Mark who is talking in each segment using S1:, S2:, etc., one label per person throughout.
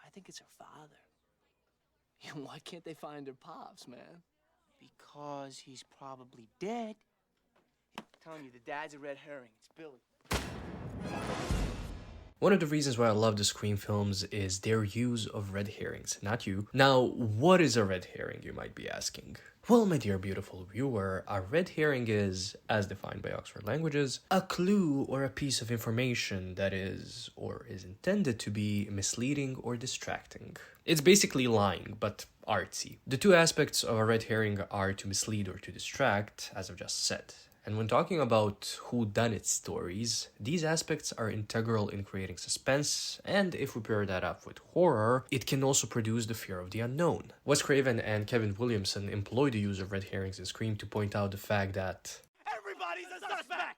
S1: I think it's her father. Yeah, why can't they find her pops, man?
S2: Because he's probably dead. I'm telling you, the dad's a red herring. It's Billy.
S3: One of the reasons why I love the Scream films is their use of red herrings, not you. Now, what is a red herring, you might be asking? Well, my dear beautiful viewer, a red herring is, as defined by Oxford Languages, a clue or a piece of information that is, or is intended to be, misleading or distracting. It's basically lying, but artsy. The two aspects of a red herring are to mislead or to distract, as I've just said. And when talking about whodunit stories, these aspects are integral in creating suspense, and if we pair that up with horror, it can also produce the fear of the unknown. Wes Craven and Kevin Williamson employ the use of red herrings in Scream to point out the fact that
S2: Everybody's a suspect!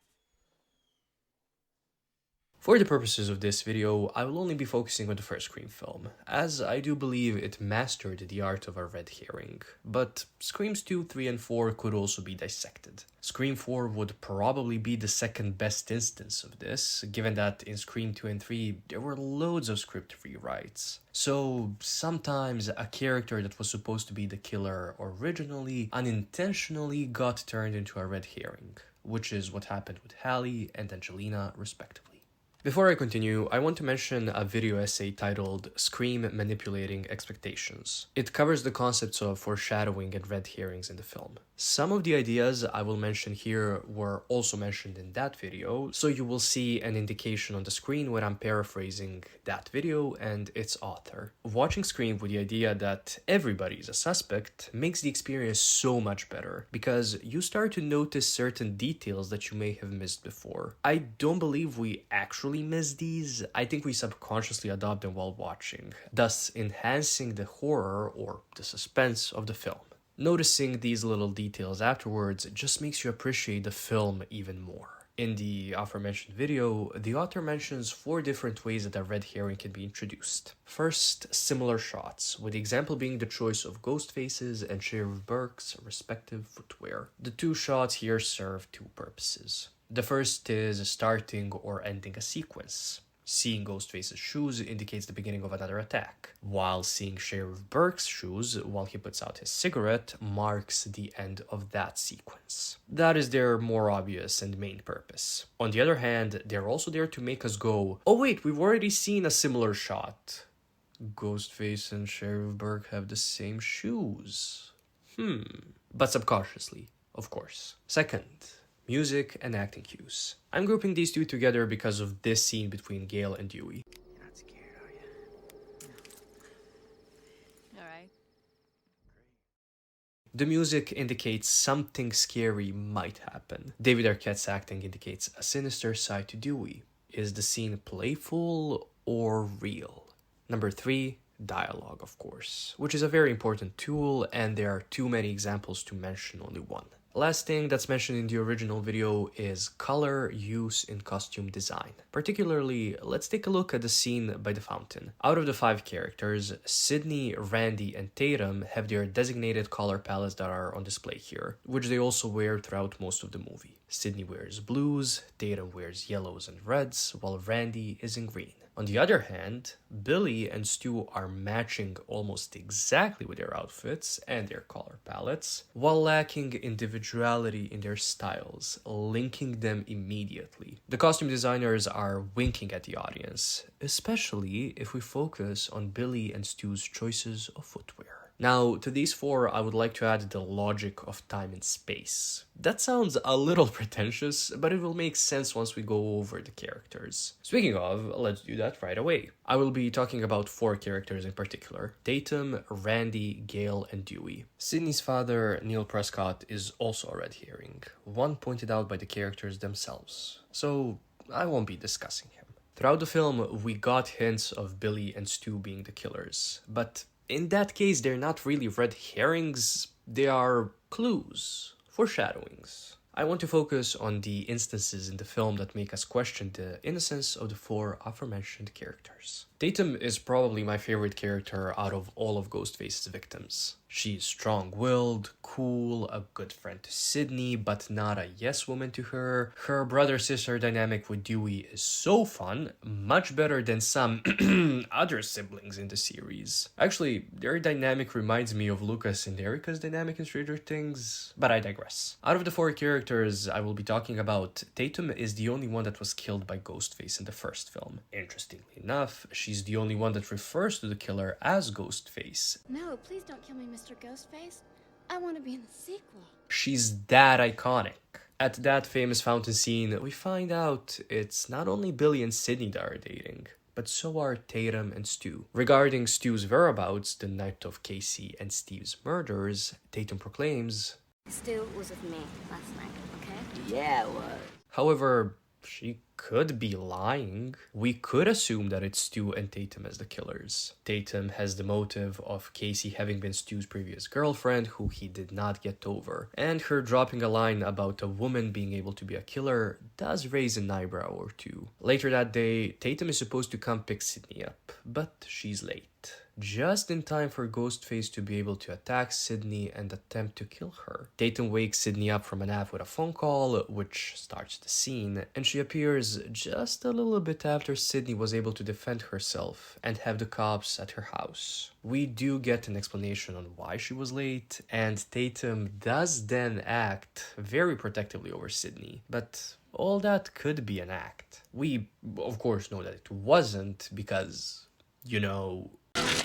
S3: for the purposes of this video, I will only be focusing on the first Scream film, as I do believe it mastered the art of a red herring. But Screams 2, 3, and 4 could also be dissected. Scream 4 would probably be the second best instance of this, given that in Scream 2 and 3 there were loads of script rewrites. So sometimes a character that was supposed to be the killer originally unintentionally got turned into a red herring, which is what happened with Hallie and Angelina respectively. Before I continue, I want to mention a video essay titled Scream Manipulating Expectations. It covers the concepts of foreshadowing and red herrings in the film. Some of the ideas I will mention here were also mentioned in that video, so you will see an indication on the screen when I'm paraphrasing that video and its author. Watching Scream with the idea that everybody is a suspect makes the experience so much better, because you start to notice certain details that you may have missed before. I don't believe we actually miss these. I think we subconsciously adopt them while watching, thus enhancing the horror or the suspense of the film. Noticing these little details afterwards just makes you appreciate the film even more. In the aforementioned video, the author mentions 4 different ways that a red herring can be introduced. First, similar shots, with the example being the choice of Ghostface's and Sheriff Burke's respective footwear. The 2 shots here serve 2 purposes. The first is starting or ending a sequence. Seeing Ghostface's shoes indicates the beginning of another attack, while seeing Sheriff Burke's shoes while he puts out his cigarette marks the end of that sequence. That is their more obvious and main purpose. On the other hand, they're also there to make us go, oh wait, we've already seen a similar shot. Ghostface and Sheriff Burke have the same shoes. But subconsciously, of course. Second, music and acting cues. I'm grouping these 2 together because of this scene between Gale and Dewey.
S2: You're not scared, are you?
S4: All right.
S3: The music indicates something scary might happen. David Arquette's acting indicates a sinister side to Dewey. Is the scene playful or real? Number 3, dialogue, of course, which is a very important tool, and there are too many examples to mention only one. Last thing that's mentioned in the original video is color use in costume design. Particularly, let's take a look at the scene by the fountain. Out of the 5 characters, Sydney, Randy, and Tatum have their designated color palettes that are on display here, which they also wear throughout most of the movie. Sydney wears blues, Tatum wears yellows and reds, while Randy is in green. On the other hand, Billy and Stu are matching almost exactly with their outfits and their color palettes, while lacking individuality in their styles, linking them immediately. The costume designers are winking at the audience, especially if we focus on Billy and Stu's choices of footwear. Now, to these 4, I would like to add the logic of time and space. That sounds a little pretentious, but it will make sense once we go over the characters. Speaking of, let's do that right away. I will be talking about 4 characters in particular: Tatum, Randy, Gale, and Dewey. Sydney's father, Neil Prescott, is also a red herring, one pointed out by the characters themselves, so I won't be discussing him. Throughout the film, we got hints of Billy and Stu being the killers, but in that case, they're not really red herrings, they are clues, foreshadowings. I want to focus on the instances in the film that make us question the innocence of the 4 aforementioned characters. Tatum is probably my favorite character out of all of Ghostface's victims. She's strong-willed, cool, a good friend to Sydney, but not a yes woman to her. Her brother-sister dynamic with Dewey is so fun, much better than some other siblings in the series. Actually, their dynamic reminds me of Lucas and Erica's dynamic in Stranger Things, but I digress. Out of the 4 characters I will be talking about, Tatum is the only one that was killed by Ghostface in the first film. Interestingly enough, she's the only one that refers to the killer as Ghostface.
S5: No, please don't kill me, Mr. Ghostface. I want to be in the sequel.
S3: She's that iconic. At that famous fountain scene, we find out it's not only Billy and Sydney that are dating, but so are Tatum and Stu. Regarding Stu's whereabouts the night of Casey and Steve's murders, Tatum proclaims,
S5: Stu was with me last night, okay?
S2: Yeah, what?
S3: however, she could be lying. We could assume that it's Stu and Tatum as the killers. Tatum has the motive of Casey having been Stu's previous girlfriend who he did not get over, and her dropping a line about a woman being able to be a killer does raise an eyebrow or two. Later that day, Tatum is supposed to come pick Sydney up, but she's late. Just in time for Ghostface to be able to attack Sydney and attempt to kill her. Tatum wakes Sydney up from a nap with a phone call, which starts the scene, and she appears just a little bit after Sydney was able to defend herself and have the cops at her house. We do get an explanation on why she was late, and Tatum does then act very protectively over Sydney, but all that could be an act. We, of course, know that it wasn't because, you know...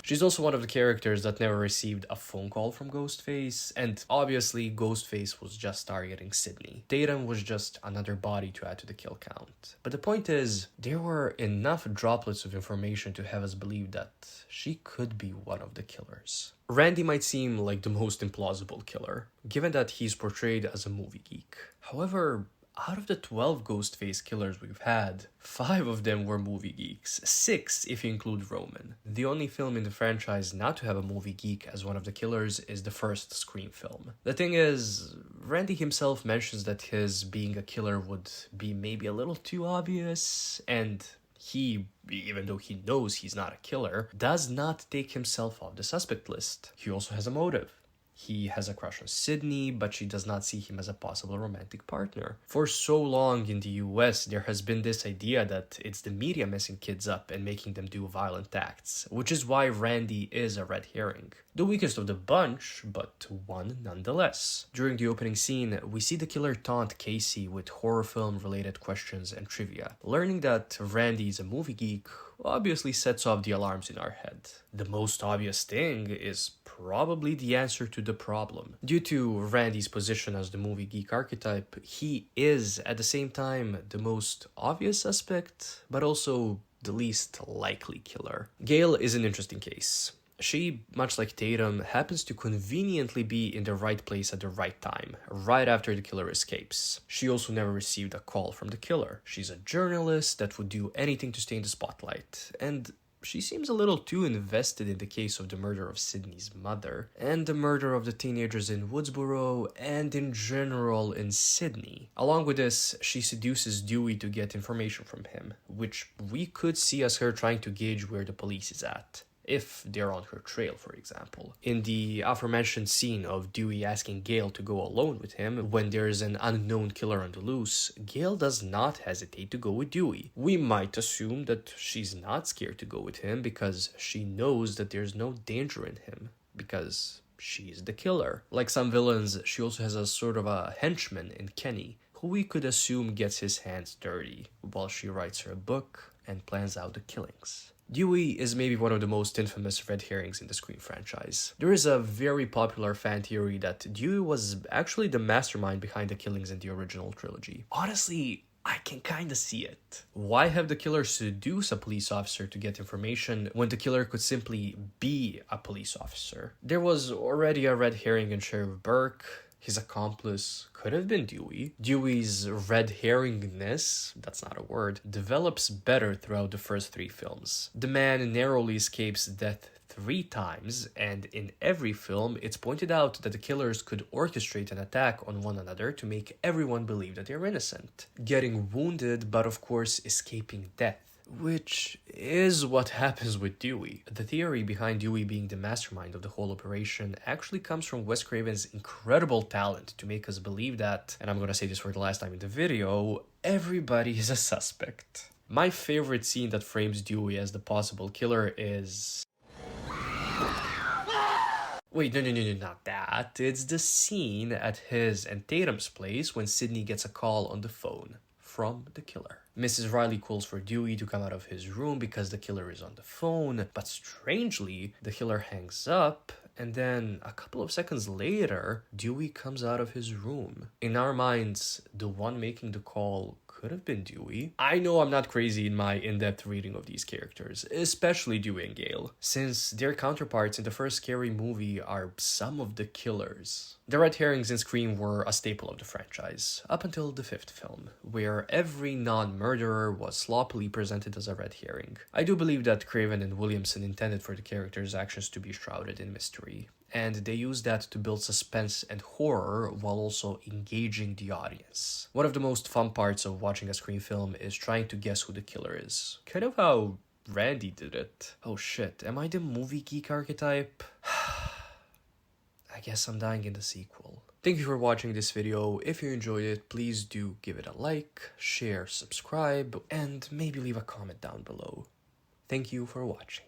S3: She's also one of the characters that never received a phone call from Ghostface, and obviously Ghostface was just targeting Sydney. Tatum was just another body to add to the kill count. But the point is, there were enough droplets of information to have us believe that she could be one of the killers. Randy might seem like the most implausible killer, given that he's portrayed as a movie geek. However, out of the 12 Ghostface killers we've had, 5 of them were movie geeks, 6 if you include Roman. The only film in the franchise not to have a movie geek as one of the killers is the first Scream film. The thing is, Randy himself mentions that his being a killer would be maybe a little too obvious, and he, even though he knows he's not a killer, does not take himself off the suspect list. He also has a motive. He has a crush on Sydney, but she does not see him as a possible romantic partner. For so long in the US, there has been this idea that it's the media messing kids up and making them do violent acts, which is why Randy is a red herring. The weakest of the bunch, but one nonetheless. During the opening scene, we see the killer taunt Casey with horror film related questions and trivia. Learning that Randy is a movie geek obviously sets off the alarms in our head. The most obvious thing is probably the answer to the problem. Due to Randy's position as the movie geek archetype, he is at the same time the most obvious suspect, but also the least likely killer. Gale is an interesting case. She, much like Tatum, happens to conveniently be in the right place at the right time, right after the killer escapes. She also never received a call from the killer. She's a journalist that would do anything to stay in the spotlight, and she seems a little too invested in the case of the murder of Sydney's mother, and the murder of the teenagers in Woodsboro, and in general in Sydney. Along with this, she seduces Dewey to get information from him, which we could see as her trying to gauge where the police is at, if they're on her trail, for example. In the aforementioned scene of Dewey asking Gale to go alone with him when there's an unknown killer on the loose, Gale does not hesitate to go with Dewey. We might assume that she's not scared to go with him because she knows that there's no danger in him, because she's the killer. Like some villains, she also has a sort of a henchman in Kenny, who we could assume gets his hands dirty while she writes her book and plans out the killings. Dewey is maybe one of the most infamous red herrings in the Scream franchise. There is a very popular fan theory that Dewey was actually the mastermind behind the killings in the original trilogy. Honestly, I can kinda see it. Why have the killer seduce a police officer to get information when the killer could simply be a police officer? There was already a red herring in Sheriff Burke. His accomplice could have been Dewey. Dewey's red herringness, that's not a word, develops better throughout the first 3 films. The man narrowly escapes death 3 times, and in every film, it's pointed out that the killers could orchestrate an attack on one another to make everyone believe that they're innocent. Getting wounded, but of course escaping death. which is what happens with Dewey. The theory behind Dewey being the mastermind of the whole operation actually comes from Wes Craven's incredible talent to make us believe that, and I'm gonna say this for the last time in the video, everybody is a suspect. My favorite scene that frames Dewey as the possible killer is... Wait, no, not that. It's the scene at his and Tatum's place when Sidney gets a call on the phone from the killer. Mrs. Riley calls for Dewey to come out of his room because the killer is on the phone, but strangely, the killer hangs up, and then a couple of seconds later, Dewey comes out of his room. In our minds, the one making the call could have been Dewey. I know I'm not crazy in my in-depth reading of these characters, especially Dewey and Gale, since their counterparts in the first Scary Movie are some of the killers. The red herrings in Scream were a staple of the franchise, up until the fifth film, where every non-murderer was sloppily presented as a red herring. I do believe that Craven and Williamson intended for the characters' actions to be shrouded in mystery, and they used that to build suspense and horror while also engaging the audience. One of the most fun parts of watching a Scream film is trying to guess who the killer is. Kind of how Randy did it. Oh shit, am I the movie geek archetype? I guess I'm dying in the sequel. Thank you for watching this video. If you enjoyed it, please do give it a like, share, subscribe, and maybe leave a comment down below. Thank you for watching.